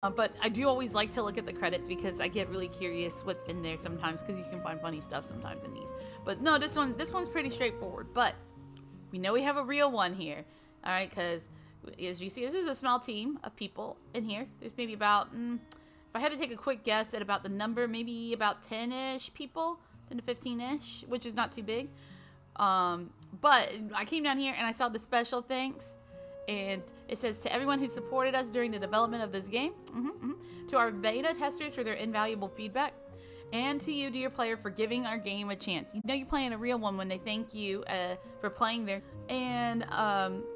But I do always like to look at the credits because I get really curious what's in there sometimes because you can find funny stuff sometimes in these. But no, this one's pretty straightforward. But we know we have a real one here, all right? Because as you see, this is a small team of people in here. There's maybe about, if I had to take a quick guess at about the number, maybe about 10-ish people, 10 to 15-ish, which is not too big. But I came down here and I saw the special thanks. And it says, to everyone who supported us during the development of this game, to our beta testers for their invaluable feedback, and to you, dear player, for giving our game a chance. You know you're playing a real one when they thank you for playing there. And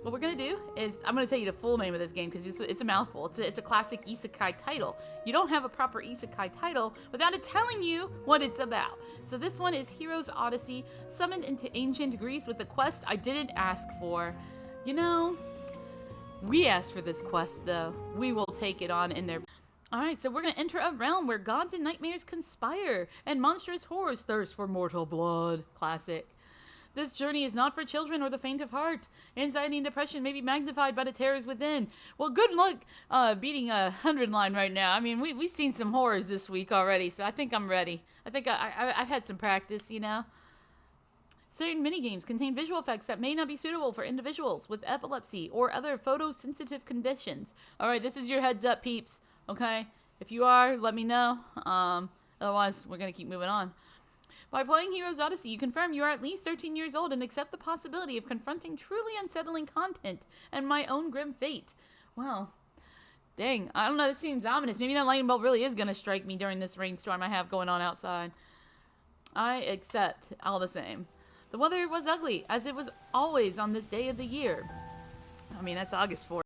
what we're going to do is, I'm going to tell you the full name of this game because it's a mouthful. It's a classic Isekai title. You don't have a proper Isekai title without it telling you what it's about. So this one is Heroes Odyssey, summoned into ancient Greece with a quest I didn't ask for. You know... We asked for this quest, though. We will take it on in there. Alright, so we're going to enter a realm where gods and nightmares conspire, and monstrous horrors thirst for mortal blood. Classic. This journey is not for children or the faint of heart. Anxiety and depression may be magnified by the terrors within. Well, good luck beating a 100 line right now. I mean, we've seen some horrors this week already, so I think I'm ready. I think I've had some practice, you know? Certain minigames contain visual effects that may not be suitable for individuals with epilepsy or other photosensitive conditions. Alright, this is your heads up, peeps. Okay? If you are, let me know. Otherwise, we're going to keep moving on. By playing Heroes Odyssey, you confirm you are at least 13 years old and accept the possibility of confronting truly unsettling content and my own grim fate. Well, dang. I don't know, this seems ominous. Maybe that lightning bolt really is going to strike me during this rainstorm I have going on outside. I accept all the same. The weather was ugly, as it was always on this day of the year. I mean, that's August 4th.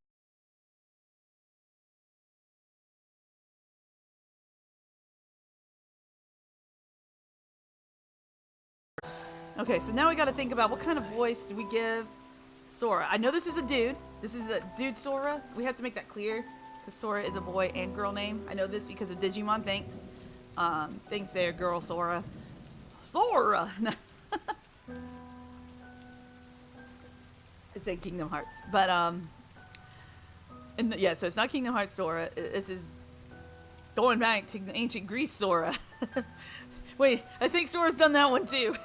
Okay, so now we gotta think about what kind of voice do we give Sora. I know this is a dude. This is a dude Sora. We have to make that clear, because Sora is a boy and girl name. I know this because of Digimon, thanks. Thanks there, girl Sora. Sora! It's in Kingdom Hearts, but yeah, so it's not Kingdom Hearts Sora. This is going back to ancient Greece Sora. Wait, I think Sora's done that one too.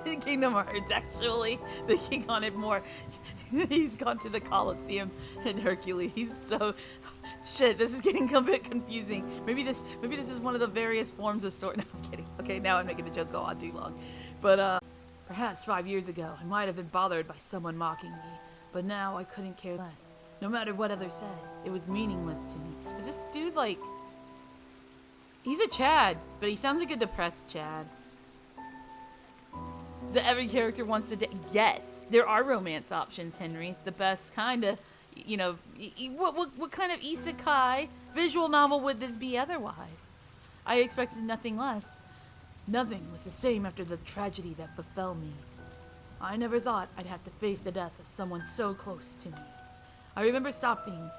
In Kingdom Hearts, actually, thinking on it more. He's gone to the Colosseum in Hercules. So, shit, this is getting a bit confusing. Maybe this is one of the various forms of Sora. No, I'm kidding. Okay, now I'm making the joke go on too long, but perhaps 5 years ago, I might have been bothered by someone mocking me. But now I couldn't care less. No matter what others said, it was meaningless to me. Is this dude like... He's a Chad, but he sounds like a depressed Chad. That every character wants to date. Yes, there are romance options, Henry. The best kind of, you know... What kind of isekai visual novel would this be otherwise? I expected nothing less. Nothing was the same after the tragedy that befell me. I never thought I'd have to face the death of someone so close to me. I remember stopping,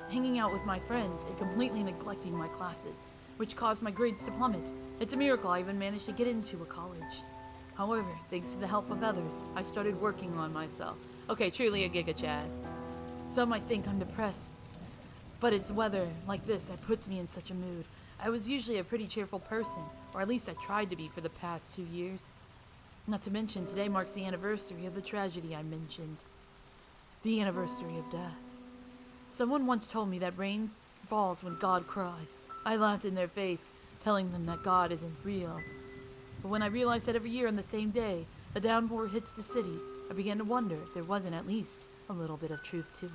hanging out with my friends, and completely neglecting my classes, which caused my grades to plummet. It's a miracle I even managed to get into a college. However, thanks to the help of others, I started working on myself. Okay, truly a Giga Chad. Some might think I'm depressed, but it's weather like this that puts me in such a mood. I was usually a pretty cheerful person, or at least I tried to be for the past 2 years. Not to mention, today marks the anniversary of the tragedy I mentioned. The anniversary of death. Someone once told me that rain falls when God cries. I laughed in their face, telling them that God isn't real. But when I realized that every year on the same day, a downpour hits the city, I began to wonder if there wasn't at least a little bit of truth to it.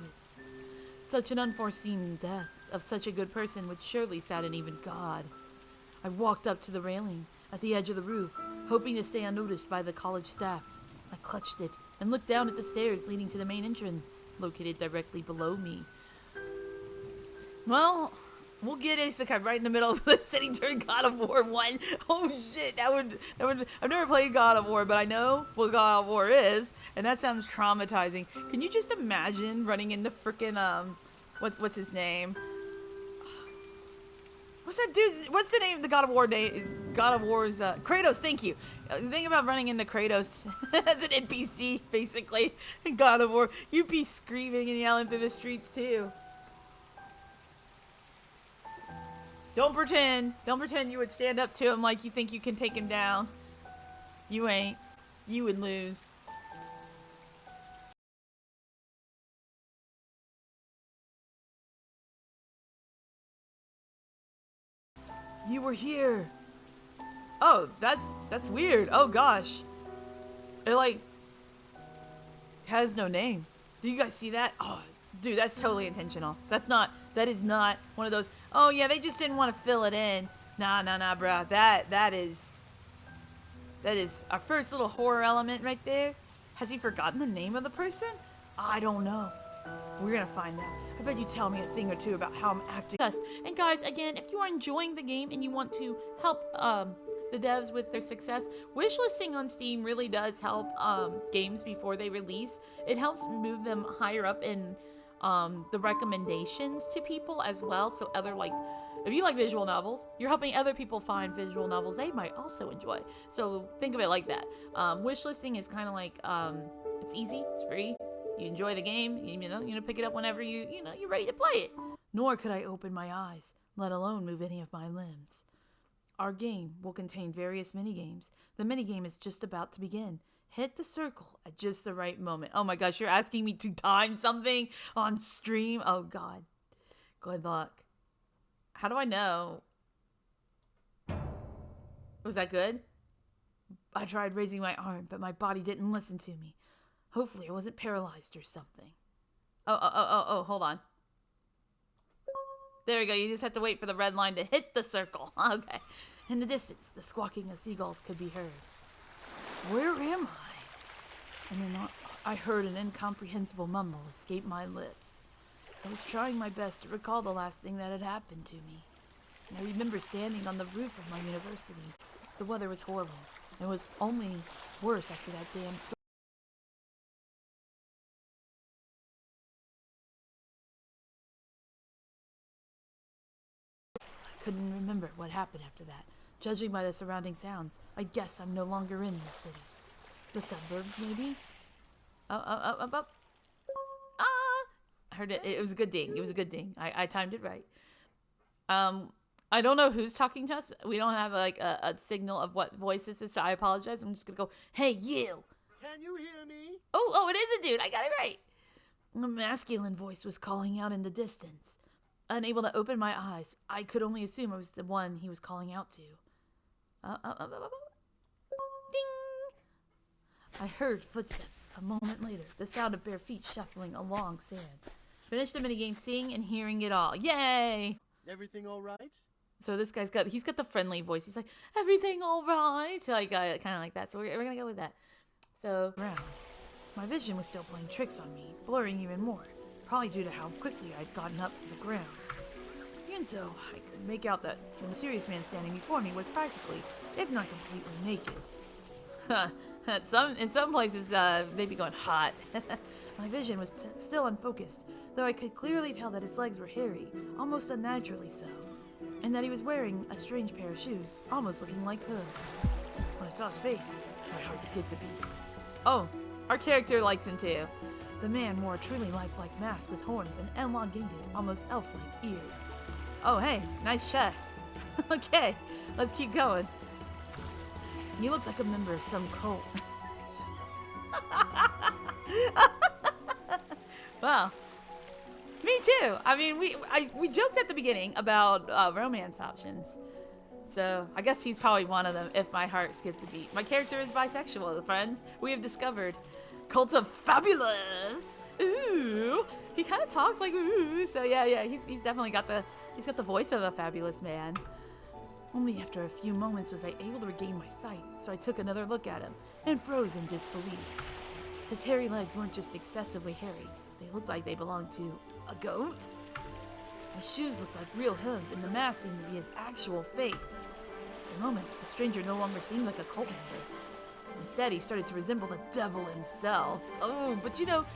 Such an unforeseen death of such a good person would surely sadden even God. I walked up to the railing at the edge of the roof, hoping to stay unnoticed by the college staff. I clutched it and looked down at the stairs leading to the main entrance, located directly below me. Well, we'll get Isekai right in the middle of the city during God of War 1. Oh shit, that would I've never played God of War, but I know what God of War is, and that sounds traumatizing. Can you just imagine running into frickin' what's his name? What's that dude? What's the name of the God of War name? God of War's Kratos. Thank you. Think about running into Kratos as an NPC, basically. In God of War, you'd be screaming and yelling through the streets too. Don't pretend. Don't pretend you would stand up to him like you think you can take him down. You ain't. You would lose. You were here. Oh, that's weird. Oh gosh. It like has no name. Do you guys see that? Oh, dude, that's totally intentional. That is not one of those, oh yeah, they just didn't want to fill it in. Nah, bro. That is our first little horror element right there. Has he forgotten the name of the person? I don't know. We're gonna find out. I bet you tell me a thing or two about how I'm acting. Yes, and guys, again, if you are enjoying the game and you want to help the devs with their success, wishlisting on Steam really does help games before they release. It helps move them higher up in the recommendations to people as well. So other, like, if you like visual novels, you're helping other people find visual novels they might also enjoy. So think of it like that. Wishlisting is kind of like, it's easy, it's free. You enjoy the game, you know, pick it up whenever you're ready to play it. Nor could I open my eyes, let alone move any of my limbs. Our game will contain various minigames. The minigame is just about to begin. Hit the circle at just the right moment. Oh my gosh, you're asking me to time something on stream? Oh god. Good luck. How do I know? Was that good? I tried raising my arm, but my body didn't listen to me. Hopefully I wasn't paralyzed or something. Oh, hold on. There we go, you just have to wait for the red line to hit the circle. Okay. In the distance, the squawking of seagulls could be heard. Where am I? And then I heard an incomprehensible mumble escape my lips. I was trying my best to recall the last thing that had happened to me. And I remember standing on the roof of my university. The weather was horrible. It was only worse after that damn storm. Couldn't remember what happened after that. Judging by the surrounding sounds, I guess I'm no longer in the city. The suburbs, maybe? I heard it. It was a good ding. It was a good ding. I timed it right. I don't know who's talking to us. We don't have like a signal of what voice this is, so I apologize. I'm just gonna go, hey, you! Can you hear me? Oh, it is a dude. I got it right. A masculine voice was calling out in the distance. Unable to open my eyes, I could only assume I was the one he was calling out to. Ding! I heard footsteps. A moment later, the sound of bare feet shuffling along sand. Finished the minigame, seeing and hearing it all. Yay! Everything all right? So this guy's got the friendly voice. He's like, everything all right? Like, kind of like that. So we're gonna go with that. So, around. My vision was still playing tricks on me, blurring even more. Probably due to how quickly I'd gotten up from the ground. Even so, I could make out that the mysterious man standing before me was practically, if not completely, naked. In some places, they'd be going hot. My vision was still unfocused, though I could clearly tell that his legs were hairy, almost unnaturally so, and that he was wearing a strange pair of shoes, almost looking like hooves. When I saw his face, my heart skipped a beat. Oh, our character likes him too. The man wore a truly lifelike mask with horns and elongated, almost elf-like ears. Oh, hey, nice chest. Okay, let's keep going. He looked like a member of some cult. Well, me too. I mean, we joked at the beginning about romance options. So I guess he's probably one of them if my heart skipped a beat. My character is bisexual, friends. We have discovered. Cult of Fabulous. Ooh, he kind of talks like ooh. So yeah, he's definitely got the voice of a fabulous man. Only after a few moments was I able to regain my sight, so I took another look at him and froze in disbelief. His hairy legs weren't just excessively hairy; they looked like they belonged to a goat. His shoes looked like real hooves, and the mask seemed to be his actual face. For a moment, the stranger no longer seemed like a cult member. Instead, he started to resemble the devil himself. Oh, but you know,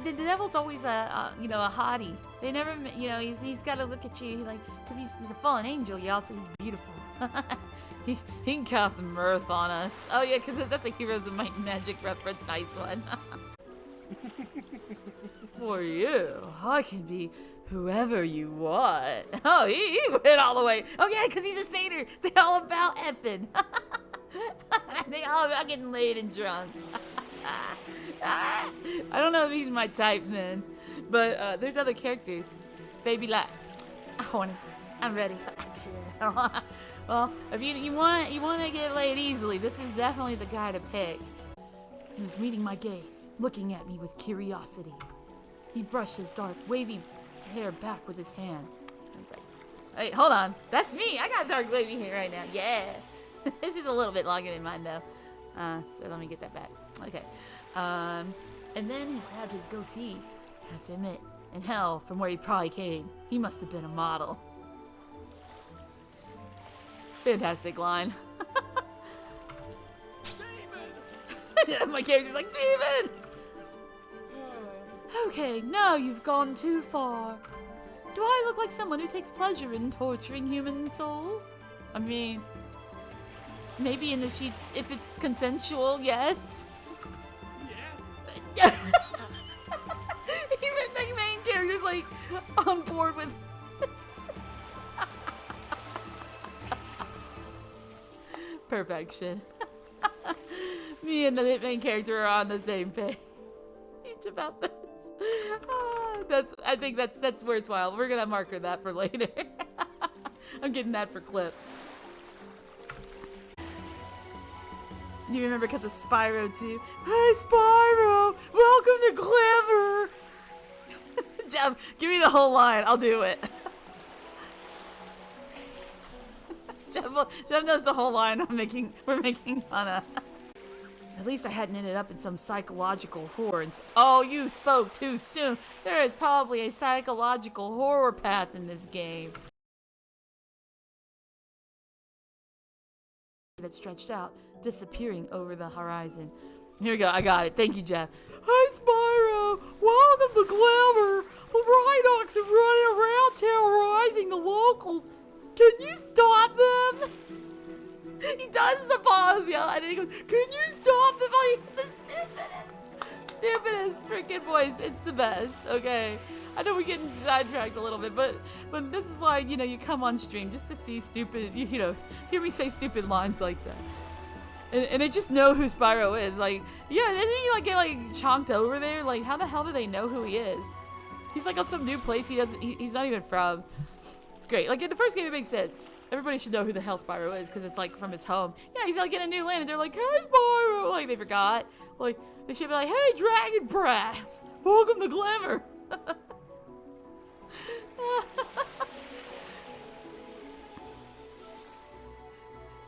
the devil's always a hottie. They never, he's got to look at you like, because he's a fallen angel. He also is beautiful. he can cast mirth on us. Oh yeah, because that's a Heroes of Might and Magic reference. Nice one. For you, I can be Whoever you want. Oh, he went all the way. Oh yeah, because he's a satyr. They're all about effing. They all about getting laid and drunk. I don't know if he's my type, man. But there's other characters. Baby like, I'm ready for action. Well, if you want to get laid easily, this is definitely the guy to pick. He was meeting my gaze, looking at me with curiosity. He brushed his dark, wavy hair back with his hand. I was like, wait, hold on. That's me. I got dark, wavy hair right now. Yeah. It's just a little bit longer than mine, though. So let me get that back. Okay. And then he grabbed his goatee. I have to admit, in hell, from where he probably came, he must have been a model. Fantastic line. My character's like, David! Okay, now you've gone too far. Do I look like someone who takes pleasure in torturing human souls? I mean, maybe in the sheets if it's consensual, yes? Yes! Even the main character's like on board with perfection. Me and the main character are on the same page about this. I think that's worthwhile. We're gonna marker that for later. I'm getting that for clips. You remember because of Spyro too? Hey Spyro! Welcome to Clever! Jeff, give me the whole line. I'll do it. Jeff knows the whole line we're making fun of. At least I hadn't ended up in some psychological horror. Oh, you spoke too soon. There is probably a psychological horror path in this game. That stretched out, disappearing over the horizon. Here we go. I got it. Thank you, Jeff. Hey, Spyro. Welcome to Glamour. The Rhinox are running around terrorizing the locals. Can you stop them? He does the pause, yeah, and then he goes, can you stop them? Like, the stupidest freaking voice. It's the best, okay? I know we're getting sidetracked a little bit, but this is why, you know, you come on stream just to see stupid, you know, hear me say stupid lines like that. And they just know who Spyro is. Like, yeah, doesn't he, like, get, like, chonked over there? Like, how the hell do they know who he is? He's, like, on some new place he's not even from. It's great. Like, in the first game, it makes sense. Everybody should know who the hell Spyro is, because it's, like, from his home. Yeah, he's, like, in a new land, and they're like, hey, Spyro! Like, they forgot. Like, they should be like, hey, Dragon Breath! Welcome to Glamour!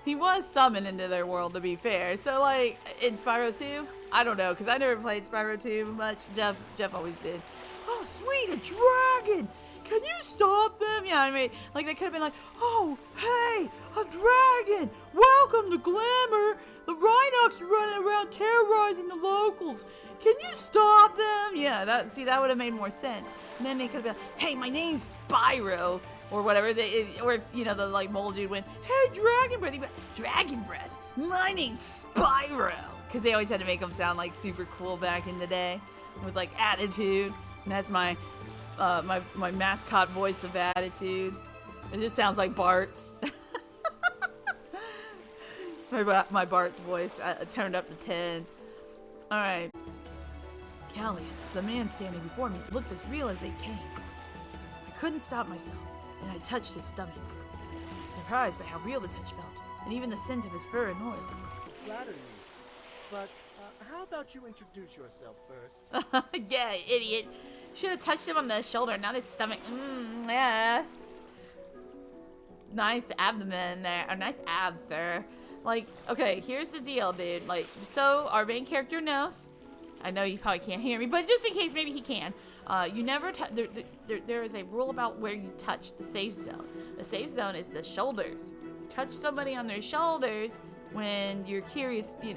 He was summoned into their world, to be fair. So, like, in Spyro 2, I don't know, because I never played Spyro 2 much. Jeff always did. Oh, sweet, a dragon! Can you stop them? Yeah, I mean, like, they could have been like, oh, hey, a dragon! Welcome to Glamour! The Rhinox are running around terrorizing the locals. Can you stop them? Yeah, that would have made more sense. And then they could have been like, hey, my name's Spyro. Or whatever. Or if, you know, the, like, mole dude went, hey, Dragon Breath. He went, Dragon Breath? My name's Spyro. Because they always had to make him sound, like, super cool back in the day. With, like, attitude. And that's my mascot voice of attitude. It just sounds like Bart's. my Bart's voice. I turned up to 10. Alright. Callius, the man standing before me, looked as real as they came. I couldn't stop myself, and I touched his stomach. I was surprised by how real the touch felt, and even the scent of his fur and oils. Flatter me. But how about you introduce yourself first? Yeah, idiot. Should have touched him on the shoulder, not his stomach. Yeah. Nice abdomen there. Or nice abs there. Like, okay, here's the deal, dude. Like, so our main character knows. I know you probably can't hear me, but just in case, maybe he can. You never there is a rule about where you touch the safe zone. The safe zone is the shoulders. You touch somebody on their shoulders when you're curious. You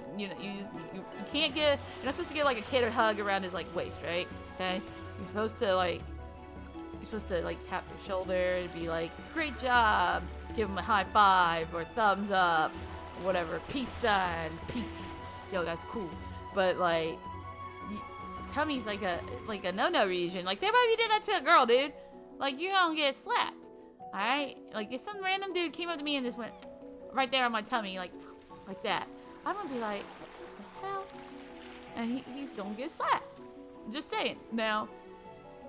can't get. You're not supposed to get like a kid or hug around his like waist, right? Okay. You're supposed to like tap your shoulder and be like, great job. Give him a high five or thumbs up, or whatever. Peace sign. Peace. Yo, that's cool. But like. Tummy's like a no-no region. Like, they might be did that to a girl, dude. like, you're gonna get slapped. Alright? Like, if some random dude came up to me and just went right there on my tummy, like that, I'm gonna be like, what the hell? And he's gonna get slapped. Just saying. Now,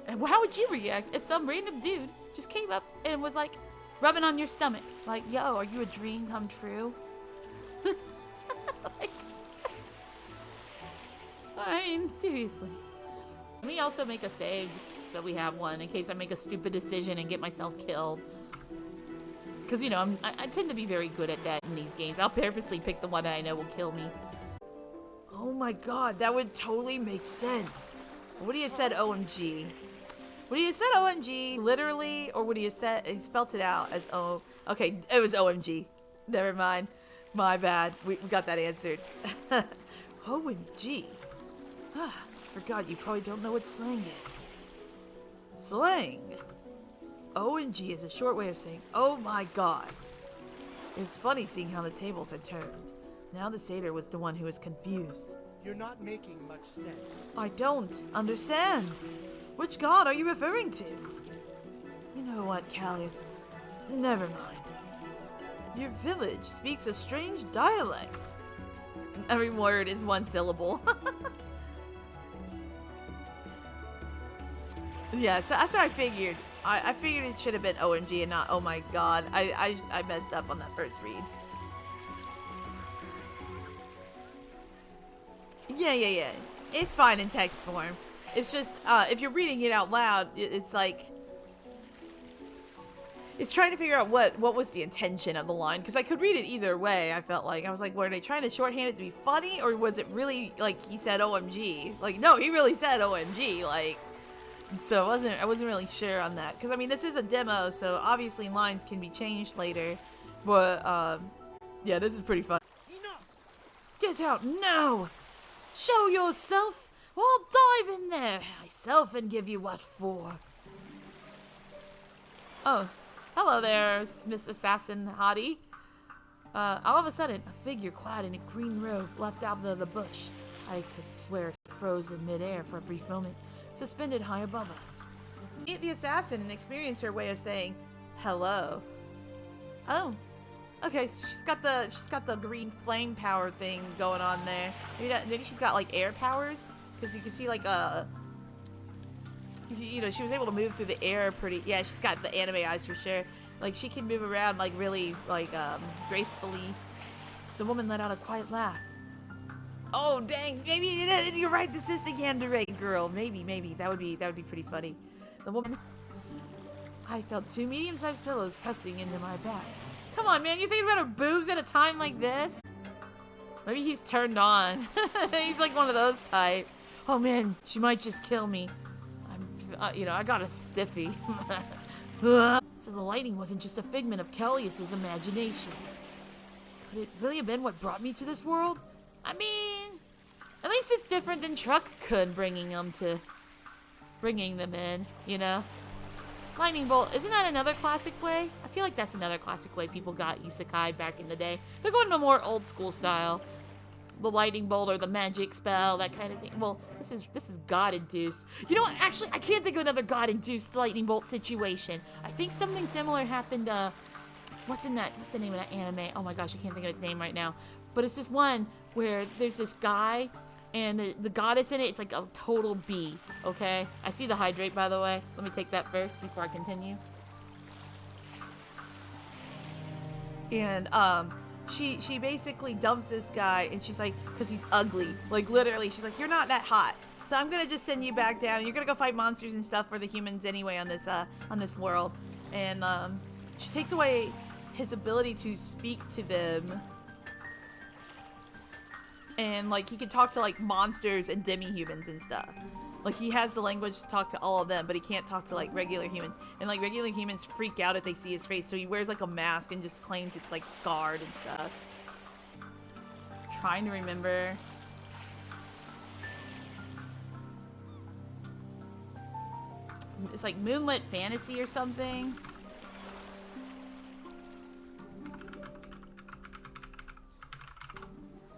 how would you react if some random dude just came up and was like rubbing on your stomach? Like, yo, are you a dream come true? Like, I mean, seriously. Let me also make a save just so we have one in case I make a stupid decision and get myself killed. Because, you know, I tend to be very good at that in these games. I'll purposely pick the one that I know will kill me. Oh my god, that would totally make sense. Would he have said OMG? Would he have said OMG literally, or would he have said, he spelt it out as O? Okay, it was OMG. Never mind. My bad. We got that answered. OMG. Forgot you probably don't know what slang is. Slang? OMG is a short way of saying, oh my god. It was funny seeing how the tables had turned. Now the satyr was the one who was confused. You're not making much sense. I don't understand. Which god are you referring to? You know what, Callius? Never mind. Your village speaks a strange dialect. Every word is one syllable. Yeah, so that's what I figured. I figured it should have been OMG and not oh my god. I messed up on that first read. Yeah. It's fine in text form. It's just, if you're reading it out loud, it's like... It's trying to figure out what was the intention of the line, because I could read it either way, I felt like. I was like, were they trying to shorthand it to be funny, or was it really, like, he said OMG? Like, no, he really said OMG, like... So I wasn't really sure on that. Because, I mean, this is a demo, so obviously lines can be changed later. But, yeah, this is pretty fun. Enough! Get out now! Show yourself, or I'll dive in there myself and give you what for. Oh, hello there, Miss Assassin Hottie. All of a sudden, a figure clad in a green robe leapt out of the bush. I could swear it froze in midair for a brief moment, suspended high above us. Meet the assassin and experience her way of saying hello. Oh, okay. So she's got the green flame power thing going on there. Maybe she's got like air powers, because you can see like you know, she was able to move through the air pretty. Yeah, she's got the anime eyes for sure. Like she can move around like really like gracefully. The woman let out a quiet laugh. Oh dang, maybe you're right, this is the Yandere girl. Maybe. That would be pretty funny. The woman... I felt 2 medium-sized pillows pressing into my back. Come on, man, you thinking about her boobs at a time like this? Maybe he's turned on. He's like one of those type. Oh man, she might just kill me. You know, I got a stiffy. So the lighting wasn't just a figment of Callius's imagination. Could it really have been what brought me to this world? I mean, at least it's different than Truck-kun bringing them in, you know? Lightning bolt, isn't that another classic way? I feel like that's another classic way people got isekai back in the day. They're going to more old school style. The lightning bolt or the magic spell, that kind of thing. Well, this is god-induced. You know what? Actually, I can't think of another god-induced lightning bolt situation. I think something similar happened, what's the name of that anime? Oh my gosh, I can't think of its name right now. But it's just one where there's this guy, and the goddess in it, it's like a total bee, okay? I see the hydrate, by the way. Let me take that first before I continue. And, she basically dumps this guy, and she's like, because he's ugly. Like, literally, she's like, you're not that hot. So I'm gonna just send you back down, and you're gonna go fight monsters and stuff for the humans anyway on this world. And, she takes away his ability to speak to them. And, like, he can talk to, like, monsters and demi-humans and stuff. Like, he has the language to talk to all of them, but he can't talk to, like, regular humans. And, like, regular humans freak out if they see his face, so he wears, like, a mask and just claims it's, like, scarred and stuff. Trying to remember. It's, like, Moonlit Fantasy or something.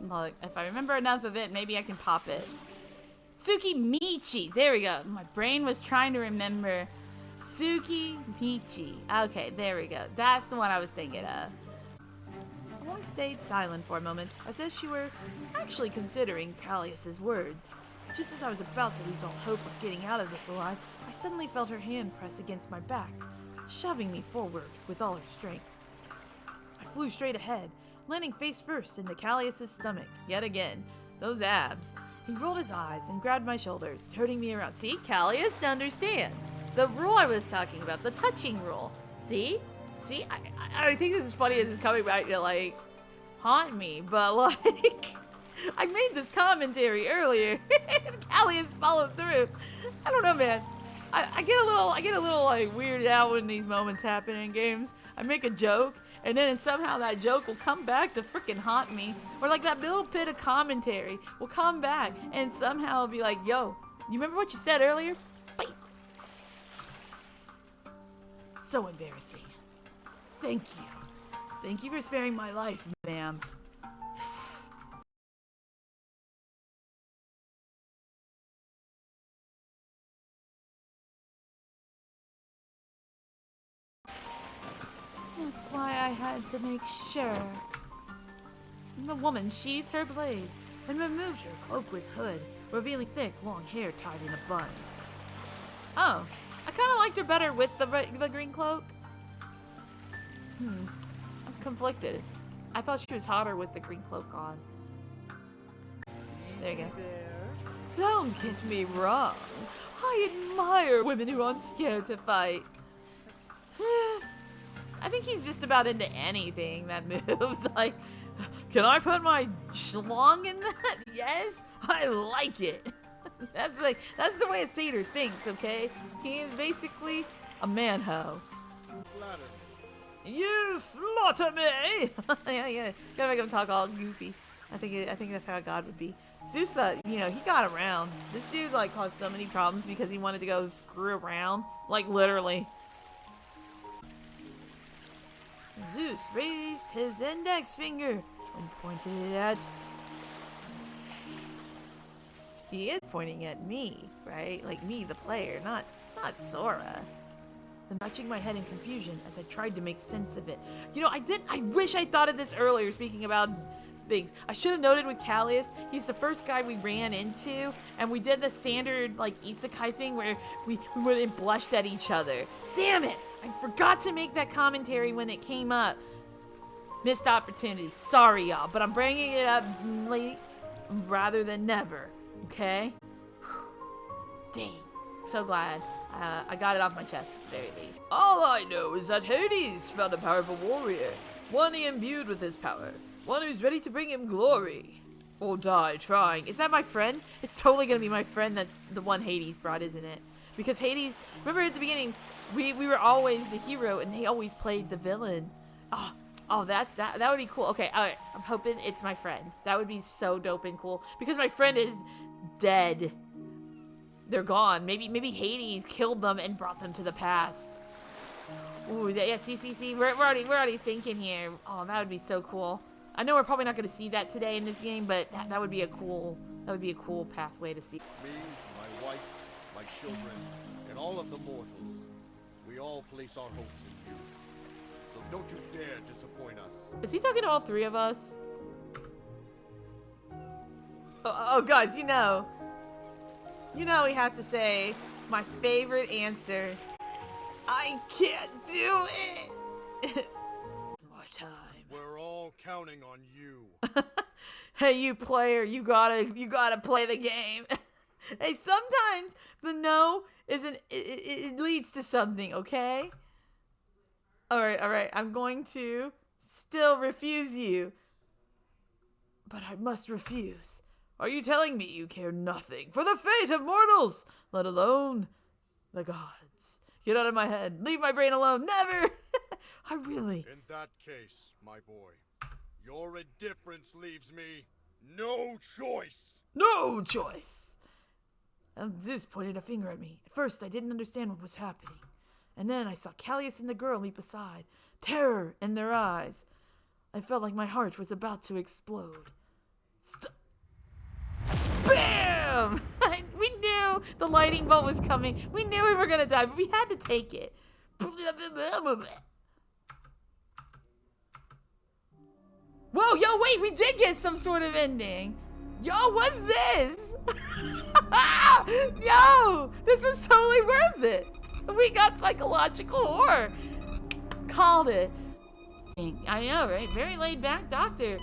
Look, if I remember enough of it, maybe I can pop it. Tsukimichi! There we go. My brain was trying to remember Suki Michi. Okay, there we go. That's the one I was thinking of. The woman stayed silent for a moment, as if she were actually considering Callius's words. Just as I was about to lose all hope of getting out of this alive, I suddenly felt her hand press against my back, shoving me forward with all her strength. I flew straight ahead, landing face first into Callius's stomach, yet again. Those abs. He rolled his eyes and grabbed my shoulders, turning me around. See, Callius understands. The rule I was talking about, the touching rule. See? See, I think this is funny as it's coming back to, like, haunt me, but, like, I made this commentary earlier, and Callius followed through. I don't know, man. I get a little, like, weirded out when these moments happen in games. I make a joke, and then somehow that joke will come back to freaking haunt me. Or, like, that little bit of commentary will come back, and somehow be like, yo, you remember what you said earlier? Bye. So embarrassing. Thank you. Thank you for sparing my life, ma'am. That's why I had to make sure. The woman sheathed her blades and removed her cloak with hood, revealing thick, long hair tied in a bun. Oh, I kind of liked her better with the green cloak. I'm conflicted. I thought she was hotter with the green cloak on. There you go. Don't get me wrong. I admire women who aren't scared to fight. I think he's just about into anything that moves. Like, can I put my schlong in that? Yes, I like it. That's the way a satyr thinks, okay? He is basically a man-ho. You flatter me! yeah. Gotta make him talk all goofy. I think that's how God would be. Zeus, he got around. This dude, like, caused so many problems because he wanted to go screw around. Like, literally. Zeus raised his index finger and pointed it at... He is pointing at me, right? Like me, the player, not Sora. Then touching my head in confusion as I tried to make sense of it. I wish I thought of this earlier, speaking about things. I should have noted with Callius, he's the first guy we ran into, and we did the standard, like, Isekai thing where we went and blushed at each other. Damn it! I forgot to make that commentary when it came up. Missed opportunity. Sorry, y'all, but I'm bringing it up late rather than never. Okay? Dang. So glad. I got it off my chest, at the very least. All I know is that Hades found a powerful warrior. One he imbued with his power. One who's ready to bring him glory. Or die trying. Is that my friend? It's totally gonna be my friend that's the one Hades brought, isn't it? Because Hades, remember at the beginning, we were always the hero and he always played the villain. Oh, that would be cool. Okay, alright, I'm hoping it's my friend. That would be so dope and cool. Because my friend is dead. They're gone. Maybe Hades killed them and brought them to the past. Ooh, yeah, see. We're already thinking here. Oh, that would be so cool. I know we're probably not going to see that today in this game, but that would be a cool pathway to see. Me, my wife, my children, and all of the mortals, we all place our hopes in you. So don't you dare disappoint us. Is he talking to all three of us? Oh, guys, we have to say my favorite answer. I can't do it. More time. We're all counting on you. Hey, you player, you gotta play the game. Hey, sometimes the no it leads to something, okay? All right. I'm going to still refuse you, but I must refuse. Are you telling me you care nothing for the fate of mortals, let alone the gods? Get out of my head. Leave my brain alone. Never. I really... In that case, my boy, your indifference leaves me no choice. No choice. And Zeus pointed a finger at me. At first, I didn't understand what was happening. And then I saw Callius and the girl leap aside. Terror in their eyes. I felt like my heart was about to explode. Bam! We knew the lightning bolt was coming. We knew we were gonna die, but we had to take it. Whoa, yo, wait, we did get some sort of ending. Yo, what's this? Yo, this was totally worth it. We got psychological horror. Called it. I know, right? Very laid back doctor.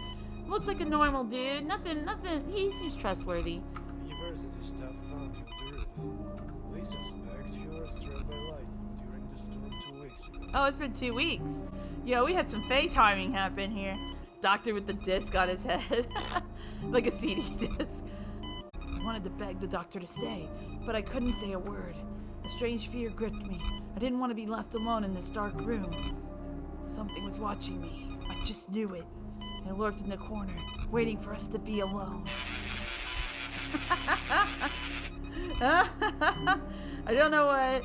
Looks like a normal dude. Nothing. He seems trustworthy. University staff found you on the roof. We suspect you were struck by lightning during the storm 2 weeks ago. Oh, it's been 2 weeks. Yo, we had some fey timing happen here. Doctor with the disc on his head. Like a CD disc. I wanted to beg the doctor to stay, but I couldn't say a word. A strange fear gripped me. I didn't want to be left alone in this dark room. Something was watching me. I just knew it. I lurked in the corner, waiting for us to be alone. I don't know what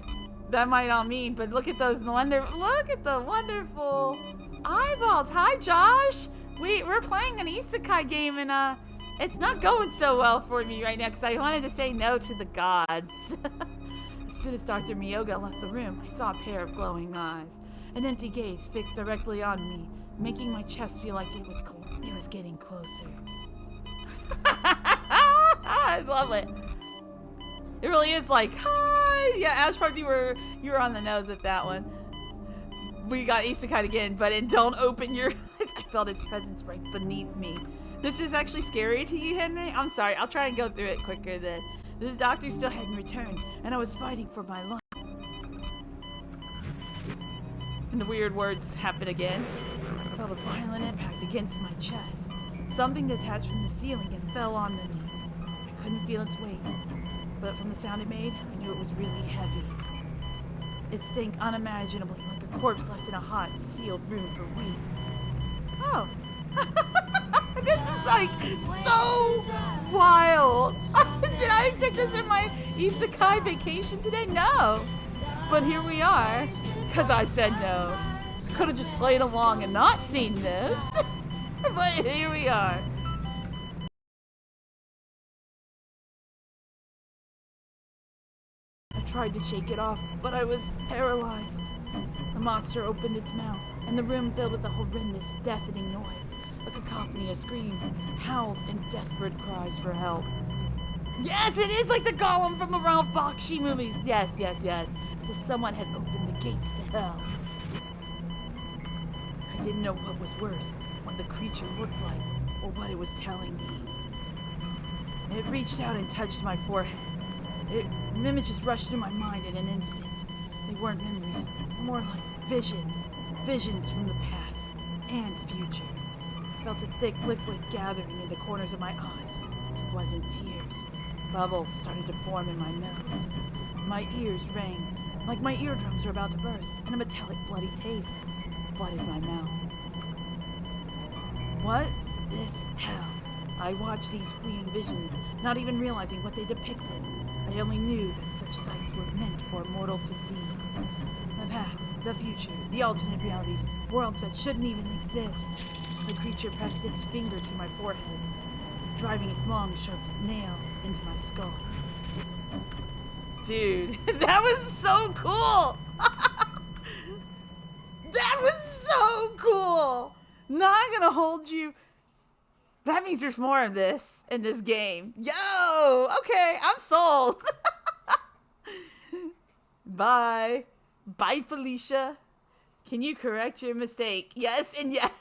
that might all mean, but look at those look at the wonderful eyeballs. Hi, Josh. We're playing an Isekai game, and it's not going so well for me right now because I wanted to say no to the gods. As soon as Dr. Miyoga left the room, I saw a pair of glowing eyes, an empty gaze fixed directly on me, making my chest feel like it was getting closer. I love it. It really is like, hi. Yeah, Ash Park, you were on the nose with that one. We got Isekai again, but in Don't Open Your Eyes, I felt its presence right beneath me. This is actually scary to you, Henry? I'm sorry, I'll try and go through it quicker then. The doctor still hadn't returned, and I was fighting for my life. And the weird words happen again. I felt a violent impact against my chest. Something detached from the ceiling and fell onto me. I couldn't feel its weight, but from the sound it made, I knew it was really heavy. It stank unimaginably, like a corpse left in a hot, sealed room for weeks. Oh. This is like so wild. Did I expect this in my Isekai vacation today? No. But here we are, because I said no. Could have just played along and not seen this. But here we are. I tried to shake it off, but I was paralyzed. The monster opened its mouth, and the room filled with a horrendous, deafening noise. A cacophony of screams, howls, and desperate cries for help. Yes, it is like the golem from the Ralph Bakshi movies. Yes. So someone had opened the gates to hell. I didn't know what was worse, what the creature looked like, or what it was telling me. It reached out and touched my forehead. Images rushed through my mind in an instant. They weren't memories, more like visions. Visions from the past and future. I felt a thick liquid gathering in the corners of my eyes. It wasn't tears. Bubbles started to form in my nose. My ears rang, like my eardrums were about to burst, and a metallic bloody taste flooded my mouth. What's this hell? I watched these fleeting visions, not even realizing what they depicted. I only knew that such sights were meant for a mortal to see. The past, the future, the alternate realities, worlds that shouldn't even exist. The creature pressed its finger to my forehead, driving its long, sharp nails into my skull. Dude, that was so cool! That was so cool! Not gonna hold you. That means there's more of this in this game. Yo! Okay, I'm sold. Bye. Bye, Felicia. Can you correct your mistake? Yes and yes.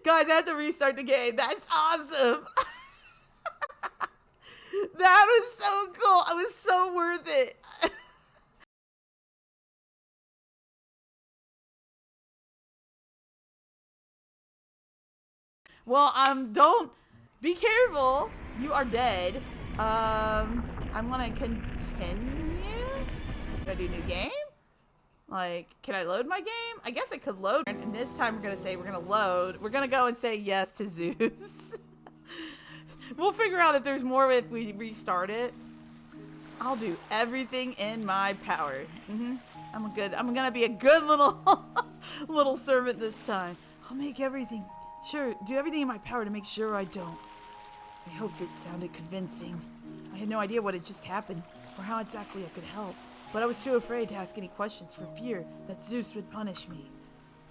Guys, I have to restart the game. That's awesome. That was so cool. It was so worth it. Well, don't be careful. You are dead. I'm gonna continue. Do I do new game? Like, can I load my game? I guess I could load. And this time we're gonna say we're gonna load. We're gonna go and say yes to Zeus. We'll figure out if there's more if we restart it. I'll do everything in my power. I'm gonna be a good little servant this time. I'll make everything. Sure, do everything in my power to make sure I don't. I hoped it sounded convincing. I I had no idea what had just happened, or how exactly I could help. But I was too afraid to ask any questions for fear that Zeus would punish me.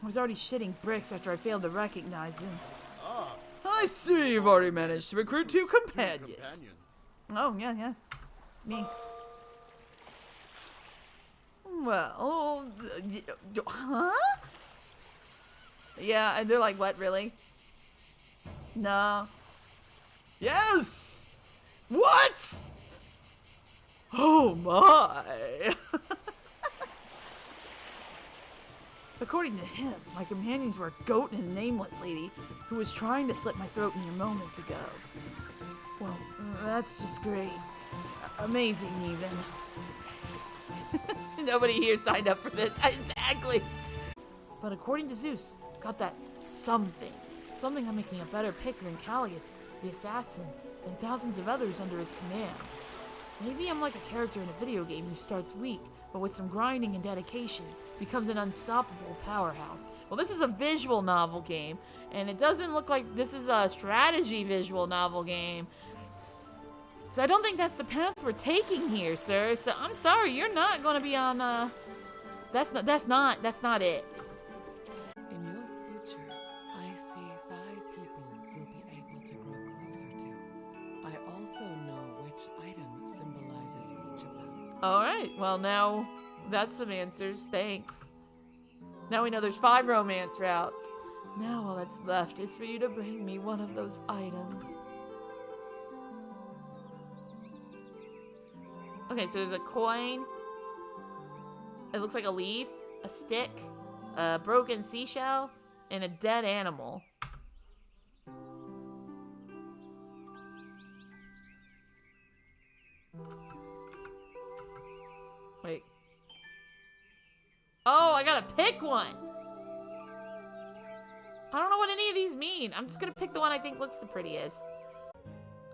I was already shitting bricks after I failed to recognize him. Ah, I see you've already managed to recruit two companions. companions. Oh, yeah. It's me. Well, huh? Yeah, and they're like, what, really? No. Yes! What? Oh my! According to him, my companions were a goat and a nameless lady who was trying to slit my throat mere moments ago. Well, that's just great. Amazing, even. Nobody here signed up for this. Exactly. But according to Zeus, got that something. Something that makes me a better pick than Callias, the assassin, and thousands of others under his command. Maybe I'm like a character in a video game who starts weak, but with some grinding and dedication, becomes an unstoppable powerhouse. Well, this is a visual novel game, and it doesn't look like this is a strategy visual novel game. So I don't think that's the path we're taking here, sir. So I'm sorry, you're not gonna be on, that's not it. In your future, I see 5 people you'll be able to grow closer to. I also know which item symbolizes each of them. Alright, well now, that's some answers, thanks. Now we know there's 5 romance routes. Now all that's left is for you to bring me one of those items. Okay, so there's a coin. It looks like a leaf, a stick, a broken seashell, and a dead animal. Wait. Oh, I gotta pick one! I don't know what any of these mean. I'm just gonna pick the one I think looks the prettiest.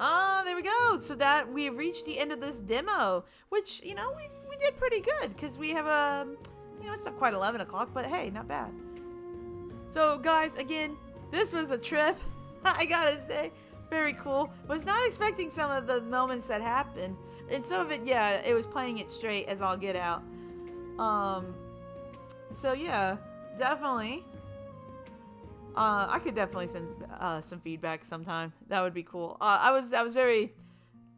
Ah, there we go. So that we have reached the end of this demo, which, you know, we did pretty good because we have a, you know, it's not quite 11 o'clock, but hey, not bad. So guys, again, this was a trip. I gotta say, very cool. Was not expecting some of the moments that happened, and some of it, yeah, it was playing it straight as all get out. So yeah, definitely. I could definitely send some feedback sometime. That would be cool. I was very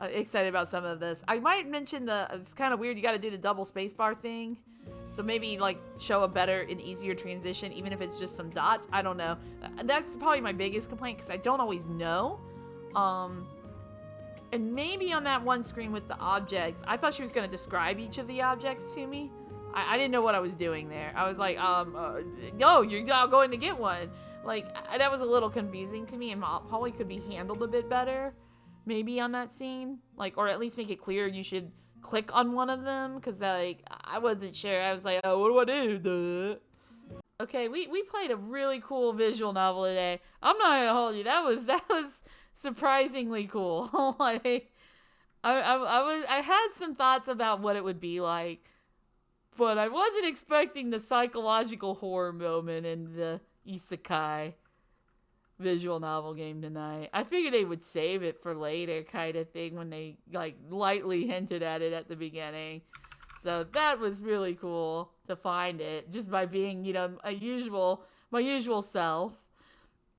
excited about some of this. I might mention it's kind of weird. You got to do the double spacebar thing, so maybe like show a better and easier transition, even if it's just some dots. I don't know. That's probably my biggest complaint because I don't always know. And maybe on that one screen with the objects, I thought she was going to describe each of the objects to me. I didn't know what I was doing there. I was like, yo, you're now going to get one. Like, that was a little confusing to me and probably could be handled a bit better. Maybe on that scene. Like, or at least make it clear you should click on one of them. Because, like, I wasn't sure. I was like, oh, what do I do? Okay, we played a really cool visual novel today. I'm not gonna hold you. That was surprisingly cool. Like, I had some thoughts about what it would be like. But I wasn't expecting the psychological horror moment in the Isekai visual novel game tonight. I figured they would save it for later kind of thing when they like lightly hinted at it at the beginning. So that was really cool to find it just by being, you know, my usual self.